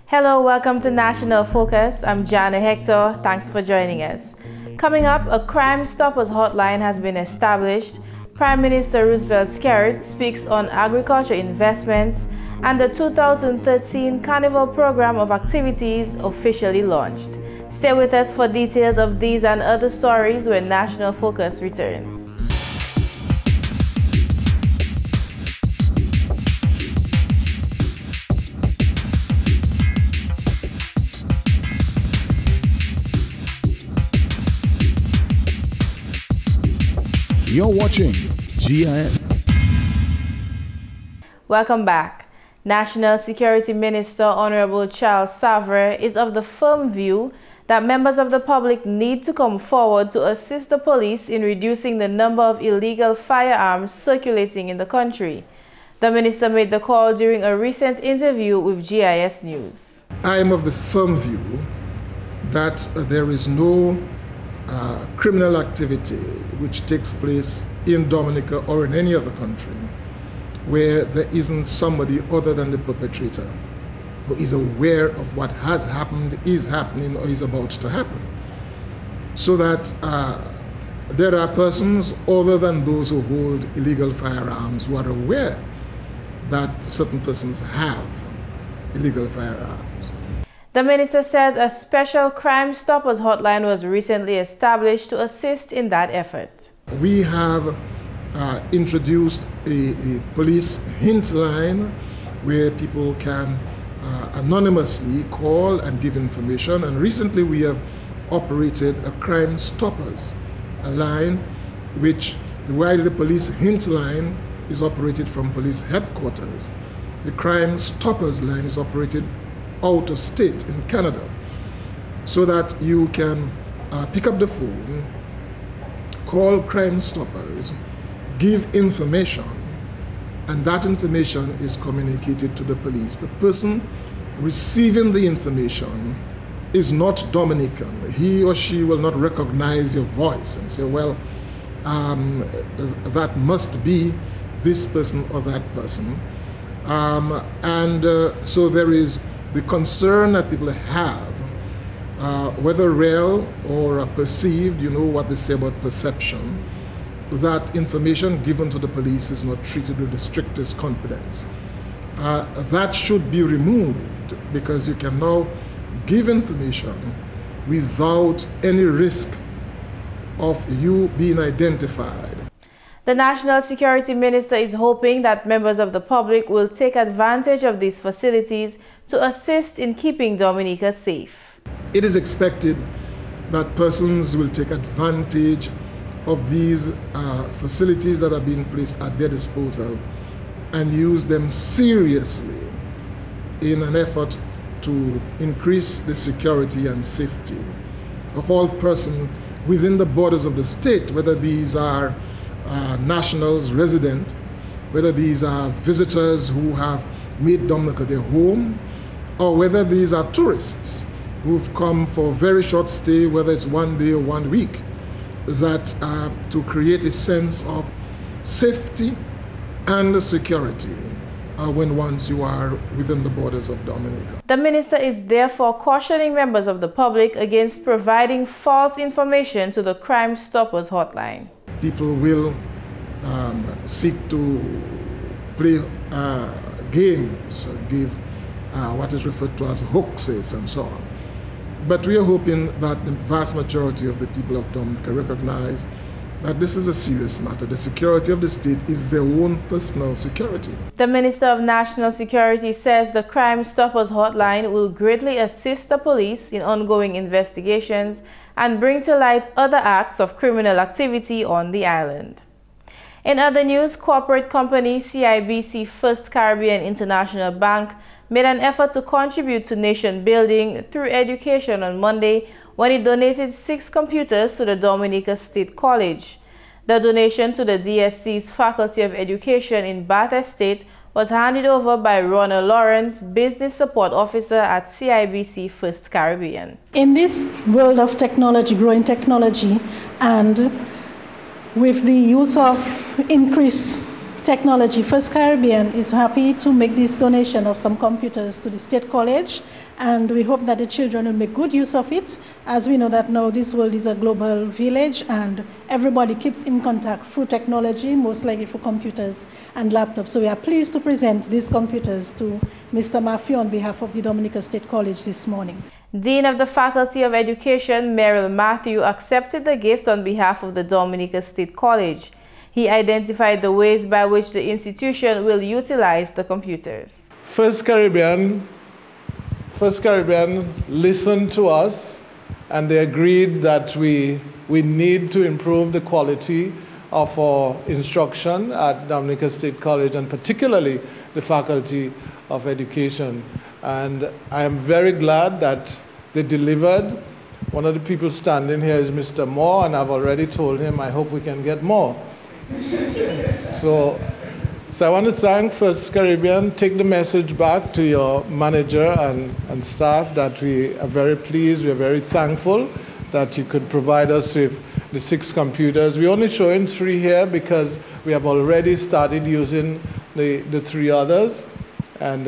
Hello, welcome to National Focus. I'm Jarna Hector. Thanks for joining us. Coming up, a Crime Stoppers hotline has been established. Prime Minister Roosevelt Skerrit speaks on agriculture investments, and the 2013 Carnival program of activities officially launched. Stay with us for details of these and other stories when National Focus returns. You're watching GIS. Welcome back. National Security Minister Honorable Charles Savre is of the firm view that members of the public need to come forward to assist the police in reducing the number of illegal firearms circulating in the country. The minister made the call during a recent interview with GIS News. I am of the firm view that there is no criminal activity which takes place in Dominica or in any other country where there isn't somebody other than the perpetrator who is aware of what has happened, is happening, or is about to happen. So that there are persons other than those who hold illegal firearms who are aware that certain persons have illegal firearms. The minister says a special Crime Stoppers hotline was recently established to assist in that effort. We have introduced a police hint line where people can anonymously call and give information. And recently we have operated a Crime Stoppers, a line which, while the police hint line is operated from police headquarters, the Crime Stoppers line is operated out of state in Canada, so that you can pick up the phone, call Crime Stoppers, give information, and that information is communicated to the police. The person receiving the information is not Dominican. He or she will not recognize your voice and say, well, that must be this person or that person. So there is the concern that people have, whether real or perceived, you know what they say about perception, that information given to the police is not treated with the strictest confidence. That should be removed, because you can now give information without any risk of you being identified. The National Security Minister is hoping that members of the public will take advantage of these facilities to assist in keeping Dominica safe. It is expected that persons will take advantage of these facilities that are being placed at their disposal and use them seriously in an effort to increase the security and safety of all persons within the borders of the state, whether these are nationals resident, whether these are visitors who have made Dominica their home, or whether these are tourists who've come for a very short stay, whether it's 1 day or 1 week, that to create a sense of safety and security once you are within the borders of Dominica. The minister is therefore cautioning members of the public against providing false information to the Crime Stoppers hotline. People will seek to play games, give what is referred to as hoaxes and so on. But we are hoping that the vast majority of the people of Dominica recognize that this is a serious matter. The security of the state is their own personal security. The Minister of National Security says the Crime Stoppers hotline will greatly assist the police in ongoing investigations and bring to light other acts of criminal activity on the island. In other news, corporate company CIBC First Caribbean International Bank made an effort to contribute to nation building through education on Monday when it donated 6 computers to the Dominica State College. The donation to the DSC's Faculty of Education in Bath Estate was handed over by Ronald Lawrence, Business Support Officer at CIBC First Caribbean. In this world of technology, growing technology, and with the use of increased technology. First Caribbean is happy to make this donation of some computers to the State College, and we hope that the children will make good use of it, as we know that now this world is a global village and everybody keeps in contact through technology, most likely for computers and laptops. So we are pleased to present these computers to Mr. Matthew on behalf of the Dominica State College this morning. Dean of the Faculty of Education, Merrill Matthew, accepted the gift on behalf of the Dominica State College. He identified the ways by which the institution will utilize the computers. First Caribbean listened to us, and they agreed that we need to improve the quality of our instruction at Dominica State College, and particularly the Faculty of Education. And I am very glad that they delivered. One of the people standing here is Mr. Moore, and I've already told him I hope we can get more. So I want to thank First Caribbean. Take the message back to your manager and staff that we are very pleased, we are very thankful that you could provide us with the 6 computers. We're only showing 3 here because we have already started using the 3 others. And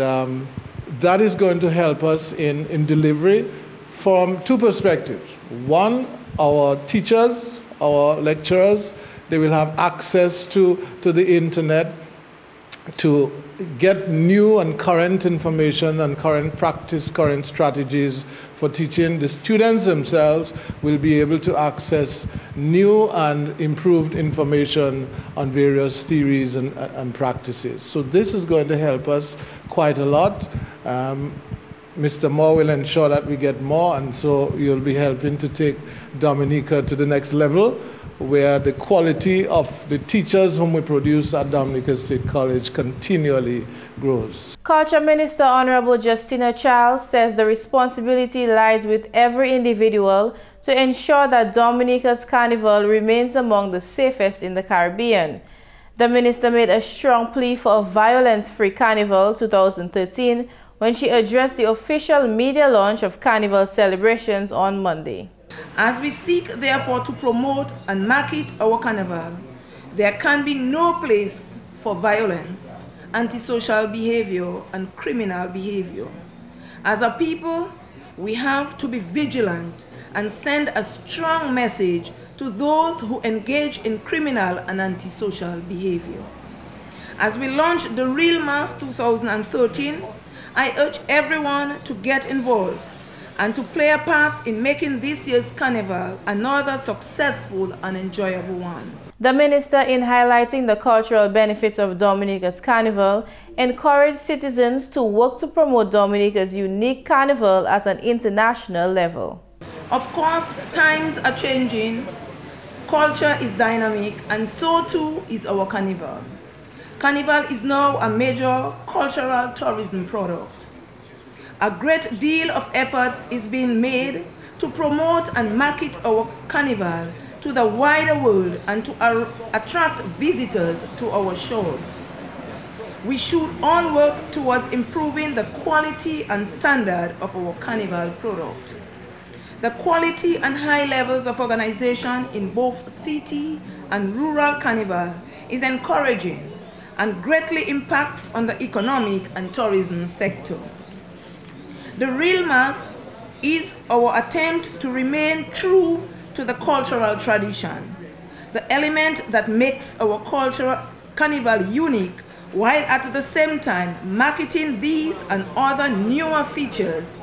that is going to help us in delivery from 2 perspectives. One, our teachers, our lecturers, they will have access to the internet to get new and current information and current practice, current strategies for teaching. The students themselves will be able to access new and improved information on various theories and practices. So this is going to help us quite a lot. Mr. Moore will ensure that we get more, and so you'll be helping to take Dominica to the next level, where the quality of the teachers whom we produce at Dominica State College continually grows. Culture Minister Honorable Justina Charles says the responsibility lies with every individual to ensure that Dominica's Carnival remains among the safest in the Caribbean. The minister made a strong plea for a violence-free Carnival 2013 when she addressed the official media launch of Carnival celebrations on Monday. As we seek, therefore, to promote and market our carnival, there can be no place for violence, antisocial behavior, and criminal behavior. As a people, we have to be vigilant and send a strong message to those who engage in criminal and antisocial behavior. As we launch the Real Mass 2013, I urge everyone to get involved and to play a part in making this year's carnival another successful and enjoyable one. The minister, in highlighting the cultural benefits of Dominica's Carnival, encouraged citizens to work to promote Dominica's unique carnival at an international level. Of course, times are changing, culture is dynamic, and so too is our carnival. Carnival is now a major cultural tourism product. A great deal of effort is being made to promote and market our carnival to the wider world and to attract visitors to our shores. We should all work towards improving the quality and standard of our carnival product. The quality and high levels of organization in both city and rural carnival is encouraging and greatly impacts on the economic and tourism sector. The Real Mass is our attempt to remain true to the cultural tradition, the element that makes our cultural carnival unique, while at the same time marketing these and other newer features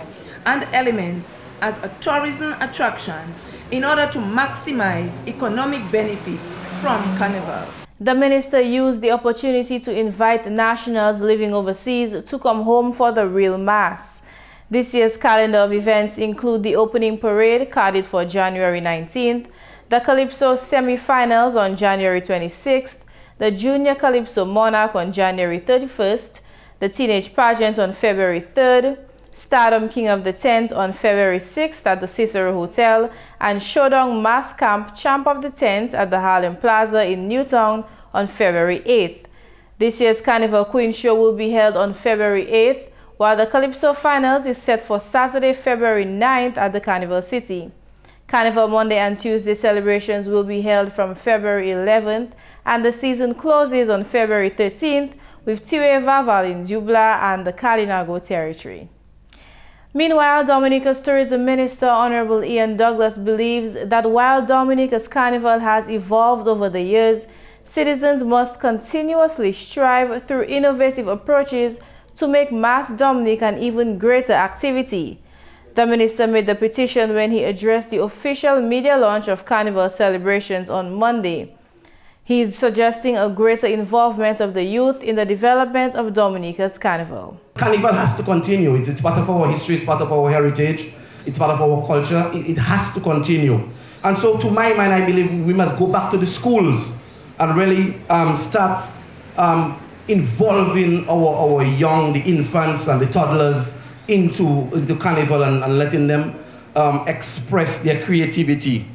and elements as a tourism attraction in order to maximize economic benefits from carnival. The minister used the opportunity to invite nationals living overseas to come home for the Real Mass. This year's calendar of events include the opening parade, carded for January 19th, the Calypso semi-finals on January 26th, the Junior Calypso Monarch on January 31st, the Teenage Pageant on February 3rd, Stardom King of the Tent on February 6th at the Cicero Hotel, and Showdown Mass Camp Champ of the Tent at the Harlem Plaza in Newtown on February 8th. This year's Carnival Queen Show will be held on February 8th, while the Calypso Finals is set for Saturday, February 9th at the Carnival City. Carnival Monday and Tuesday celebrations will be held from February 11th and the season closes on February 13th with Tiwe Vaval in Dubla and the Kalinago territory. Meanwhile, Dominica's Tourism Minister, Honorable Ian Douglas, believes that while Dominica's Carnival has evolved over the years, citizens must continuously strive through innovative approaches to make Mass Dominica an even greater activity. The minister made the petition when he addressed the official media launch of Carnival celebrations on Monday. He is suggesting a greater involvement of the youth in the development of Dominica's Carnival. Carnival has to continue. It's part of our history, it's part of our heritage, it's part of our culture. It has to continue. And so to my mind, I believe we must go back to the schools and really start involving our young, the infants and the toddlers into Carnival and letting them express their creativity.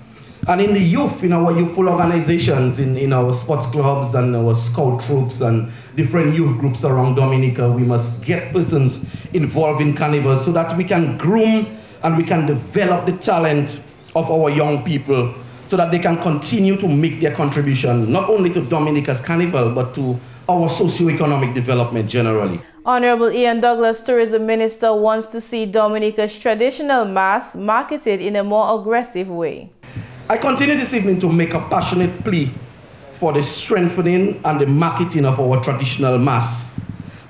And in the youth, in our youthful organizations, in our sports clubs and our scout troops and different youth groups around Dominica, we must get persons involved in Carnival so that we can groom and we can develop the talent of our young people so that they can continue to make their contribution, not only to Dominica's Carnival, but to our socio-economic development generally. Honorable Ian Douglas, Tourism Minister, wants to see Dominica's traditional mass marketed in a more aggressive way. I continue this evening to make a passionate plea for the strengthening and the marketing of our traditional mass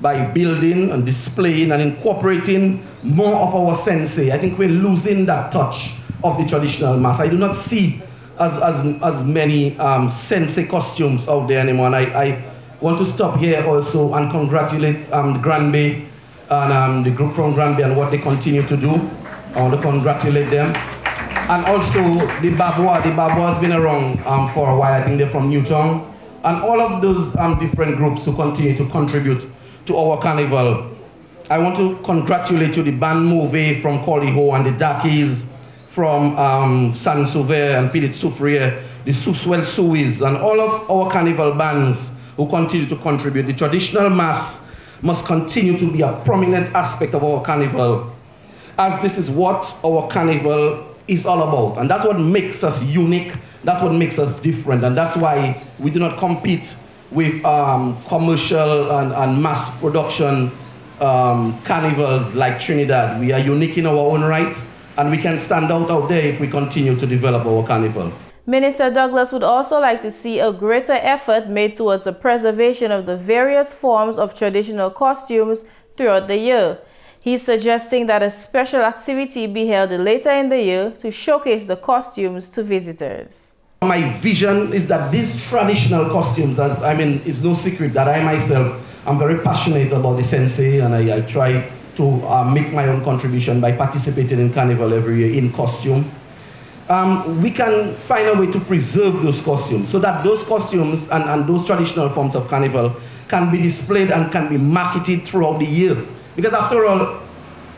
by building and displaying and incorporating more of our sensei. I think we're losing that touch of the traditional mass. I do not see as many sensei costumes out there anymore. And I want to stop here also and congratulate Granby and the group from Granby and what they continue to do. I want to congratulate them. And also the Babwa. The Babwa has been around for a while. I think they're from Newtown. And all of those different groups who continue to contribute to our carnival. I want to congratulate you, the band Move from Coliho and the Dakis from San Sauver and Pidit Soufrier, the Suswell Suis, and all of our carnival bands who continue to contribute. The traditional mass must continue to be a prominent aspect of our carnival, as this is what our carnival is all about. And that's what makes us unique, that's what makes us different, and that's why we do not compete with commercial and mass production carnivals like Trinidad. We are unique in our own right, and we can stand out there if we continue to develop our carnival. Minister Douglas would also like to see a greater effort made towards the preservation of the various forms of traditional costumes throughout the year. He's suggesting that a special activity be held later in the year to showcase the costumes to visitors. My vision is that these traditional costumes, it's no secret that I myself am very passionate about the sensei, and I try to make my own contribution by participating in Carnival every year in costume. We can find a way to preserve those costumes so that those costumes and those traditional forms of Carnival can be displayed and can be marketed throughout the year. Because after all,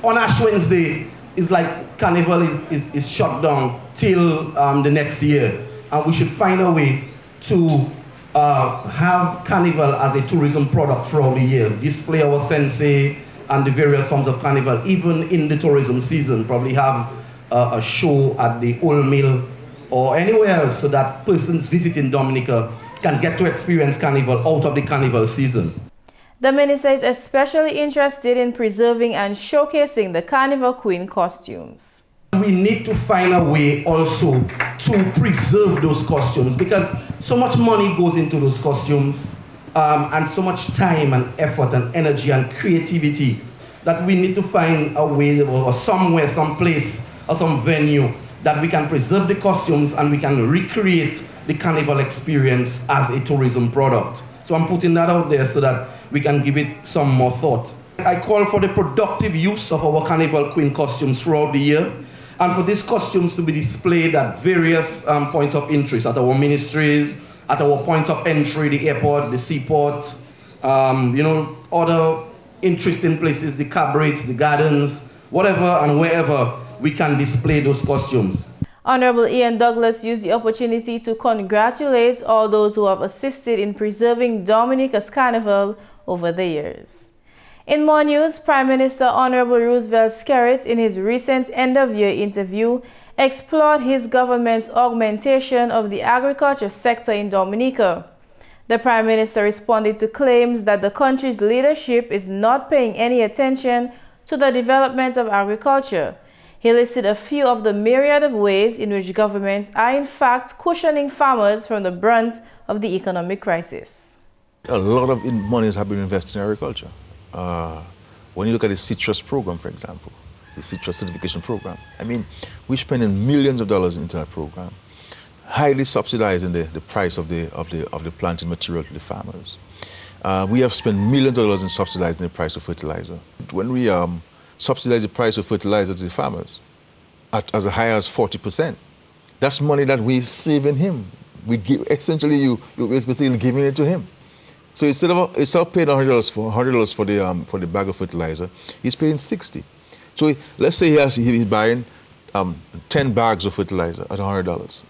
on Ash Wednesday, it's like Carnival is shut down till the next year. And we should find a way to have Carnival as a tourism product throughout the year. Display our sensei and the various forms of Carnival, even in the tourism season. Probably have a show at the Old Mill or anywhere else so that persons visiting Dominica can get to experience Carnival out of the Carnival season. The minister is especially interested in preserving and showcasing the Carnival Queen costumes. We need to find a way also to preserve those costumes, because so much money goes into those costumes and so much time and effort and energy and creativity that we need to find a way or somewhere, some place or some venue that we can preserve the costumes and we can recreate the Carnival experience as a tourism product. So I'm putting that out there so that we can give it some more thought. I call for the productive use of our Carnival Queen costumes throughout the year, and for these costumes to be displayed at various points of interest, at our ministries, at our points of entry, the airport, the seaport, other interesting places, the cabarets, the gardens, whatever and wherever we can display those costumes. Honorable Ian Douglas used the opportunity to congratulate all those who have assisted in preserving Dominica's Carnival over the years. In more news, Prime Minister Honorable Roosevelt Skerrit, in his recent end-of-year interview, explored his government's augmentation of the agriculture sector in Dominica. The Prime Minister responded to claims that the country's leadership is not paying any attention to the development of agriculture. He listed a few of the myriad of ways in which governments are in fact cushioning farmers from the brunt of the economic crisis. A lot of monies have been invested in agriculture. When you look at the citrus program, for example, the citrus certification program, I mean, we're spending millions of dollars into that program, highly subsidizing the price of the planting material to the farmers. We have spent millions of dollars in subsidizing the price of fertilizer. When we subsidize the price of fertilizer to the farmers at as high as 40%, that's money that we saving him. We give, essentially, you're basically giving it to him. So instead of paying $100 for the bag of fertilizer, he's paying $60. So let's say he's buying 10 bags of fertilizer at $100,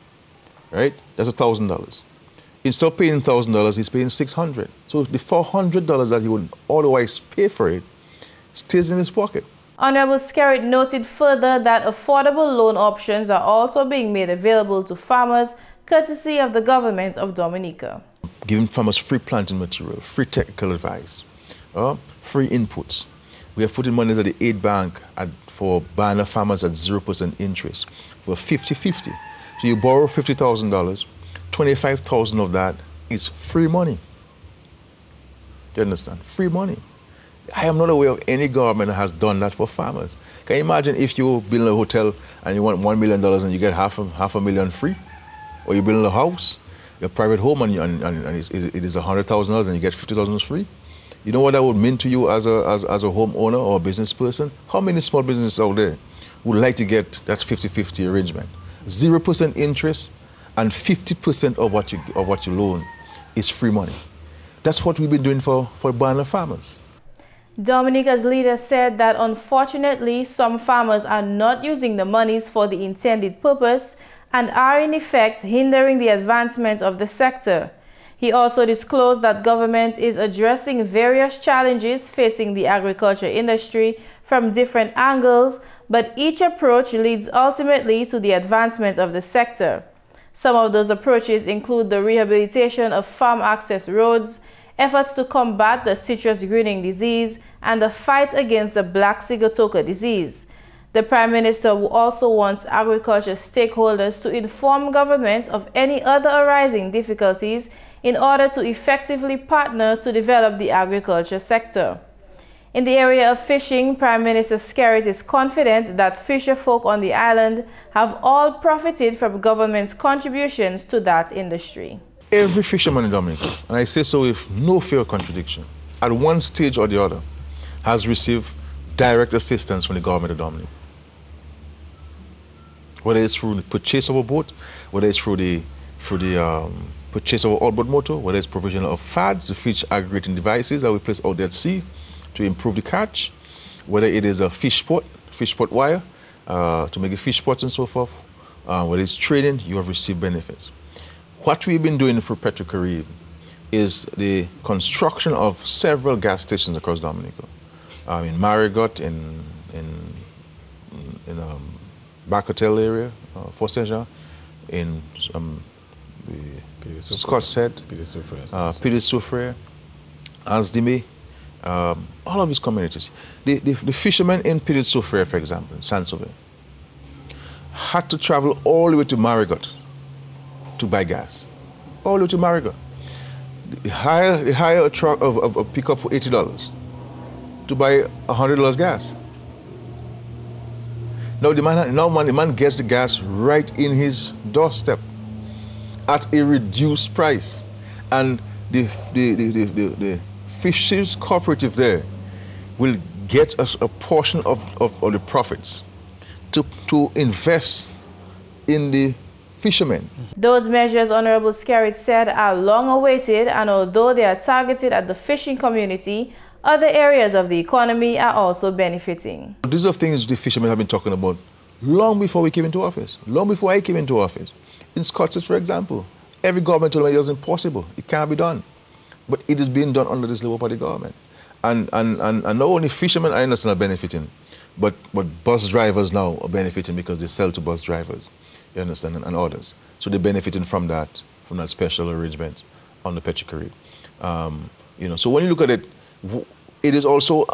right? That's $1,000. Instead of paying $1,000, he's paying $600. So the $400 that he would otherwise pay for it stays in his pocket. Honorable Skerritt noted further that affordable loan options are also being made available to farmers courtesy of the government of Dominica. Giving farmers free planting material, free technical advice, free inputs. We have put in money at the aid bank for banner farmers at 0% interest. We're 50-50. So you borrow $50,000, $25,000 of that is free money. You understand? Free money. I am not aware of any government that has done that for farmers. Can you imagine if you build a hotel and you want $1 million and you get half a million free? Or you build a house, a private home, and it is $100,000 and you get $50,000 free? You know what that would mean to you as a homeowner or a business person? How many small businesses out there would like to get that 50-50 arrangement? 0% interest and 50% of what you loan is free money. That's what we've been doing for banana farmers. Dominica's leader said that unfortunately some farmers are not using the monies for the intended purpose and are in effect hindering the advancement of the sector. He also disclosed that government is addressing various challenges facing the agriculture industry from different angles, but each approach leads ultimately to the advancement of the sector. Some of those approaches include the rehabilitation of farm access roads, efforts to combat the citrus greening disease, and the fight against the black sigatoka disease. The Prime Minister also wants agriculture stakeholders to inform government of any other arising difficulties in order to effectively partner to develop the agriculture sector. In the area of fishing, Prime Minister Skerritt is confident that fisherfolk on the island have all profited from government's contributions to that industry. Every fisherman in Dominica, and I say so with no fear of contradiction, at one stage or the other, has received direct assistance from the government of Dominica. Whether it's through the purchase of a boat, whether it's through the purchase of an outboard motor, whether it's provision of FADs, the fish aggregating devices that we place out there at sea to improve the catch, whether it is a fish pot wire to make the fish pots and so forth, whether it's training, you have received benefits. What we've been doing for Petro-Carib is the construction of several gas stations across Dominica. In Marigot, in Back Hotel area, Fort Saint Jean, in the Scott said, Petit Soufriere, Asdime, all of these communities. The fishermen in Petit Soufriere, for example, in Saint-Sauveur, had to travel all the way to Marigot to buy gas. All the way to Marigot. They hire a truck of a pickup for $80 to buy $100 gas. Now the man gets the gas right in his doorstep at a reduced price, and the fisheries cooperative there will get us a portion of the profits to invest in the fishermen. Those measures, Honorable Skerritt said, are long awaited, and although they are targeted at the fishing community, other areas of the economy are also benefiting. These are things the fishermen have been talking about long before we came into office, long before I came into office. In Scotland, for example, every government told me it was impossible, it can't be done. But it is being done under this Labour Party government. And not only fishermen, I understand, are benefiting, but bus drivers now are benefiting because they sell to bus drivers, you understand, and others. So they're benefiting from that special arrangement. on the petrichary. So when you look at it, it is also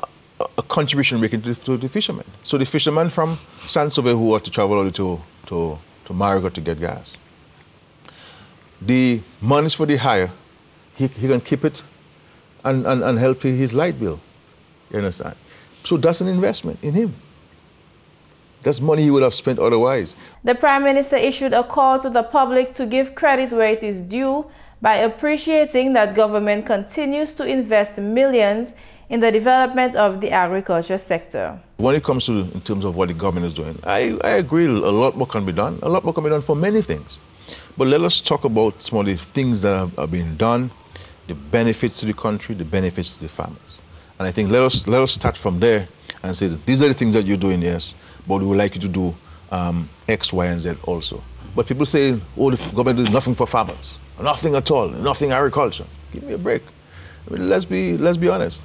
a contribution making to the fishermen. So the fishermen from Sansove who have to travel all to Marigot to get gas, the monies for the hire, he can keep it and help pay his light bill. You understand? So that's an investment in him. That's money he would have spent otherwise. The Prime Minister issued a call to the public to give credit where it is due by appreciating that government continues to invest millions in the development of the agriculture sector. When it comes to in terms of what the government is doing, I agree a lot more can be done. A lot more can be done for many things. But let us talk about some of the things that are being done, the benefits to the country, the benefits to the farmers. And I think let us start from there and say that these are the things that you're doing, yes, but we would like you to do X, Y, and Z also. But people say, oh, the government does nothing for farmers, nothing at all, nothing agriculture. Give me a break. I mean, let's be honest.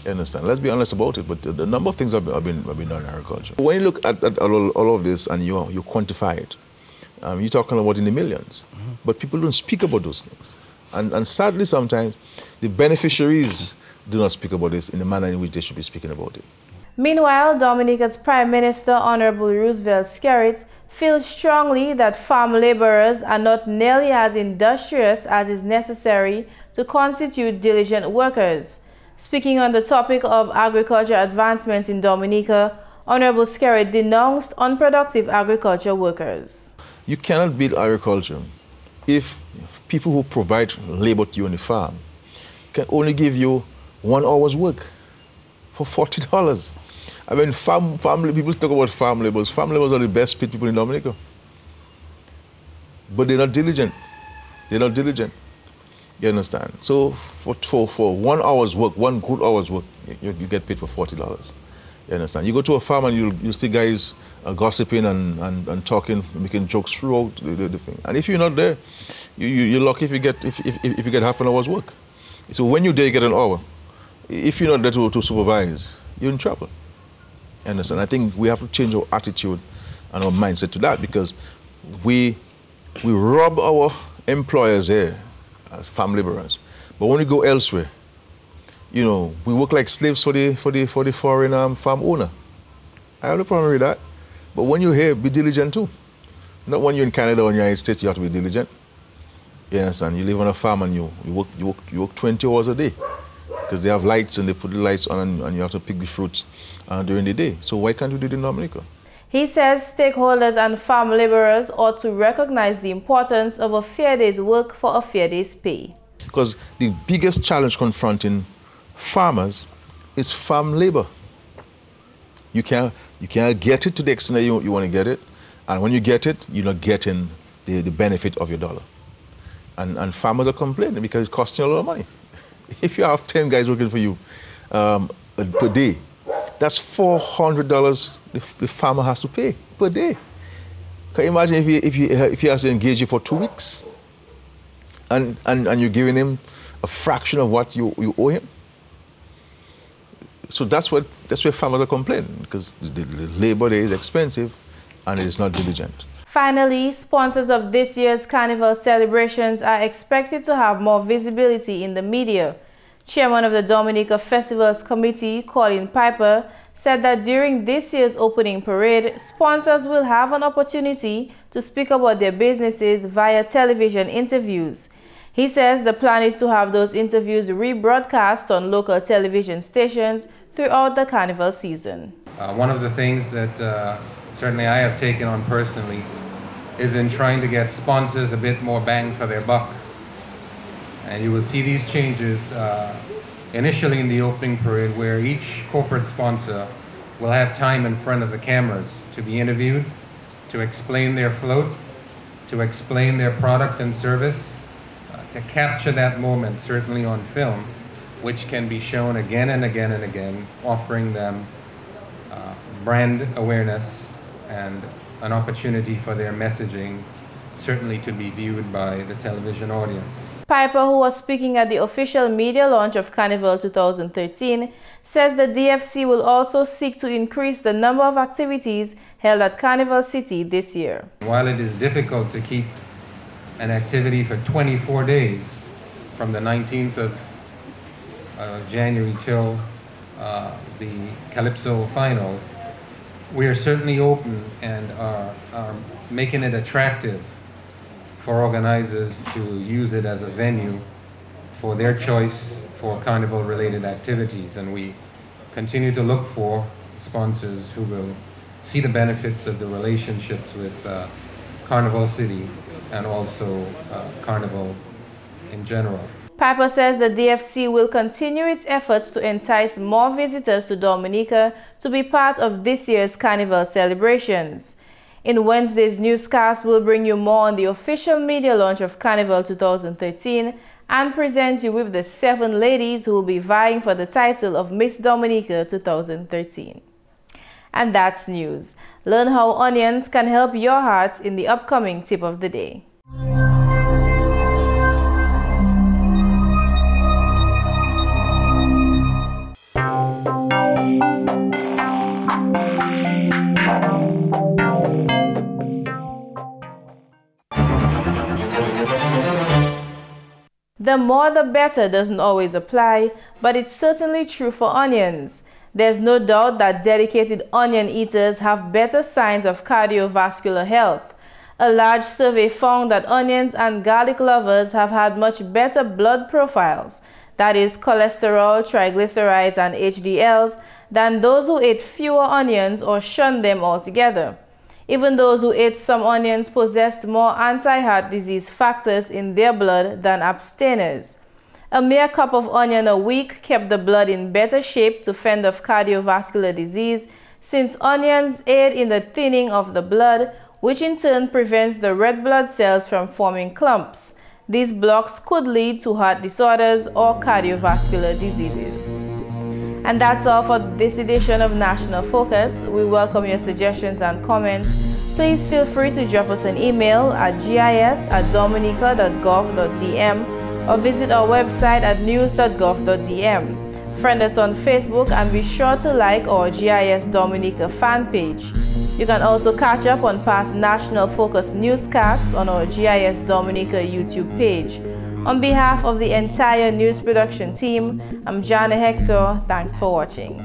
You understand? Let's be honest about it. But the number of things have been done in agriculture. When you look at all of this and you quantify it, you're talking about in the millions. Mm-hmm. But people don't speak about those things. And sadly, sometimes the beneficiaries do not speak about this in the manner in which they should be speaking about it. Meanwhile, Dominica's Prime Minister, Honorable Roosevelt Skerrit, feels strongly that farm laborers are not nearly as industrious as is necessary to constitute diligent workers. Speaking on the topic of agriculture advancement in Dominica, Honorable Skerrit denounced unproductive agriculture workers. You cannot build agriculture if people who provide labor to you on the farm can only give you 1 hour's work for $40. I mean, people talk about farm laborers. Farm laborers are the best paid people in Dominica. But they're not diligent. They're not diligent. You understand? So for 1 hour's work, 1 good hour's work, you get paid for $40. You understand? You go to a farm and you see guys gossiping and talking, making jokes throughout the thing. And if you're not there, you're lucky if you get half an hour's work. So when you're there, you get an hour. If you're not there to supervise, you're in trouble. You understand? I think we have to change our attitude and our mindset to that, because we rob our employers here as farm laborers. But when we go elsewhere, we work like slaves for the foreign farm owner. I have no problem with that. But when you're here, be diligent too. Not when you're in Canada or in the United States, you have to be diligent. You understand? You live on a farm and you work 20 hours a day, because they have lights and they put the lights on and you have to pick the fruits during the day. So why can't we do it in Dominica? He says stakeholders and farm laborers ought to recognize the importance of a fair day's work for a fair day's pay. Because the biggest challenge confronting farmers is farm labor. You can't get it to the extent that you want to get it, and when you get it, you're not getting the benefit of your dollar. And farmers are complaining because it's costing a lot of money. If you have 10 guys working for you per day, that's $400 the farmer has to pay per day. Can you imagine if he has to engage you for 2 weeks and you're giving him a fraction of what you owe him? So that's where farmers are complaining, because the labor there is expensive and it is not diligent. Finally, sponsors of this year's Carnival celebrations are expected to have more visibility in the media. Chairman of the Dominica Festivals Committee, Colin Piper, said that during this year's opening parade, sponsors will have an opportunity to speak about their businesses via television interviews. He says the plan is to have those interviews rebroadcast on local television stations throughout the Carnival season. One of the things that certainly I have taken on personally is in trying to get sponsors a bit more bang for their buck. And you will see these changes initially in the opening parade, where each corporate sponsor will have time in front of the cameras to be interviewed, to explain their float, to explain their product and service, to capture that moment, certainly on film, which can be shown again and again and again, offering them brand awareness and an opportunity for their messaging certainly to be viewed by the television audience. Piper, who was speaking at the official media launch of Carnival 2013, says the DFC will also seek to increase the number of activities held at Carnival City this year. While it is difficult to keep an activity for 24 days from the 19th of January till the Calypso finals, we are certainly open and are making it attractive for organizers to use it as a venue for their choice for carnival-related activities. And we continue to look for sponsors who will see the benefits of the relationships with Carnival City and also Carnival in general. Piper says the DFC will continue its efforts to entice more visitors to Dominica to be part of this year's Carnival celebrations. In Wednesday's newscast, we'll bring you more on the official media launch of Carnival 2013 and present you with the 7 ladies who will be vying for the title of Miss Dominica 2013. And that's news. Learn how onions can help your heart in the upcoming tip of the day. The more the better doesn't always apply, but it's certainly true for onions. There's no doubt that dedicated onion eaters have better signs of cardiovascular health. A large survey found that onions and garlic lovers have had much better blood profiles, that is cholesterol, triglycerides and HDLs, than those who ate fewer onions or shunned them altogether. Even those who ate some onions possessed more anti-heart disease factors in their blood than abstainers. A mere cup of onion a week kept the blood in better shape to fend off cardiovascular disease, since onions aid in the thinning of the blood, which in turn prevents the red blood cells from forming clumps. These blocks could lead to heart disorders or cardiovascular diseases. And that's all for this edition of National Focus. We welcome your suggestions and comments. Please feel free to drop us an email at gis@dominica.gov.dm or visit our website at news.gov.dm. Friend us on Facebook and be sure to like our GIS Dominica fan page. You can also catch up on past National Focus newscasts on our GIS Dominica YouTube page. On behalf of the entire news production team, I'm Jarna Hector. Thanks for watching.